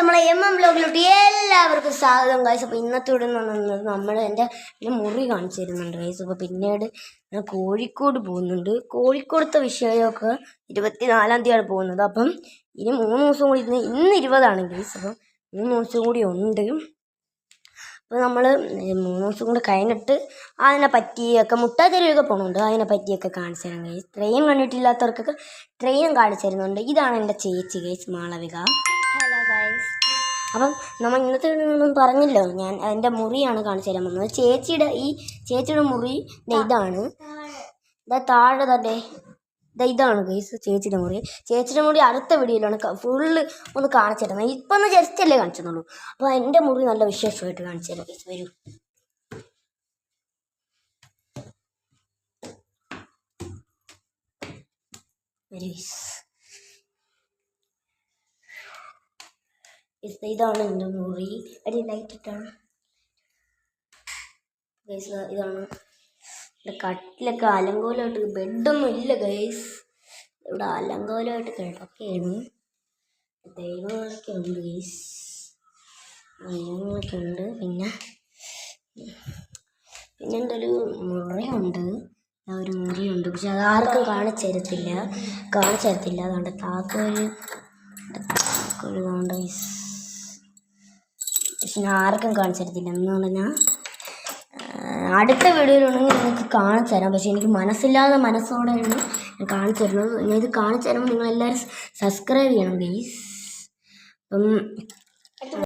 നമ്മളെ വ്ലോഗിലോട്ട് എല്ലാവർക്കും സ്വാഗതം ഗൈസ്. അപ്പോൾ ഇന്നത്തെ ഇവിടെ നിന്ന് നമ്മൾ എൻ്റെ മുറി കാണിച്ചു തരുന്നുണ്ട് ഗൈസ്. അപ്പോൾ പിന്നീട് ഞാൻ കോഴിക്കോട് പോകുന്നുണ്ട്. കോഴിക്കോടത്തെ വിഷയമൊക്കെ 24-ാം തീയതിയാണ് പോകുന്നത്. അപ്പം ഇനി 3 ദിവസം കൂടി ഇന്ന് 20-ആണ് ഗൈസ്. അപ്പം 3 ദിവസം കൂടി ഉണ്ട്. അപ്പോൾ നമ്മൾ 3 ദിവസം കൂടി കഴിഞ്ഞിട്ട് അതിനെ പറ്റിയൊക്കെ മുട്ടാത്തെരുവൊക്കെ പോകുന്നുണ്ട്. അതിനെ പറ്റിയൊക്കെ കാണിച്ചു തരാം ഗൈസ്. ട്രെയിൻ കണ്ടിട്ടില്ലാത്തവർക്കൊക്കെ ട്രെയിനും കാണിച്ചു തരുന്നുണ്ട്. ഇതാണ് എൻ്റെ ചേച്ചി ഗൈസ്, മാളവിക. Hello guys. അപ്പം നമ്മൾ ഇന്നത്തെ ഒന്നും പറഞ്ഞല്ലോ, ഞാൻ എൻ്റെ മുറിയാണ് കാണിച്ചു തരാൻ പോകുന്നത്. ചേച്ചിയുടെ മുറി ഇതാണ്. താഴെ തന്നെ ഇതാണ് ഗൈസ് ചേച്ചിയുടെ മുറി. ചേച്ചിയുടെ മുറി അടുത്ത വീഡിയോയിലാണ് ഫുള്ള് ഒന്ന് കാണിച്ചു തരുന്നത്. ഇപ്പം ഒന്ന് ജസ്റ്റ് അല്ലേ കാണിച്ചെന്നുള്ളൂ. അപ്പോൾ എൻ്റെ മുറി നല്ല വിശേഷമായിട്ട് കാണിച്ചു തരാം ഗൈസ്. വരൂ. ഇതാണ് എൻ്റെ മുറി. അടി ലൈറ്റ് ഇട്ടാണ് ഗൈസ്. ഇതാണ് ഇവിടെ കട്ടിലൊക്കെ അലങ്കോലമായിട്ട്, ബെഡൊന്നും ഇല്ല ഗൈസ്. ഇവിടെ അലങ്കോലമായിട്ട് കിടക്കുകയാണ്. ദൈവങ്ങളൊക്കെ ഉണ്ട് ഗൈസ്, ദൈവങ്ങളൊക്കെ ഉണ്ട്. പിന്നെ എൻ്റെ ഒരു മുറിയുണ്ട്, ഒരു മുറിയുണ്ട്. പക്ഷെ അതാർക്കും കാണിച്ചു തരത്തില്ല. അതുകൊണ്ട് താക്കോല് ഇതുകൊണ്ട് ഗൈസ്. പക്ഷെ ഞാൻ ആർക്കും കാണിച്ചു തരത്തില്ല. എന്നുകൊണ്ട് ഞാൻ അടുത്ത വീഡിയോയിലുണ്ടെങ്കിൽ നിങ്ങൾക്ക് കാണിച്ചു തരാം. പക്ഷെ എനിക്ക് മനസ്സോടെയാണ് ഞാൻ കാണിച്ചു തരുന്നത്. ഞാൻ ഇത് കാണിച്ചു തരുമ്പോൾ നിങ്ങളെല്ലാവരും സബ്സ്ക്രൈബ് ചെയ്യണം ഗൈസ്. അപ്പം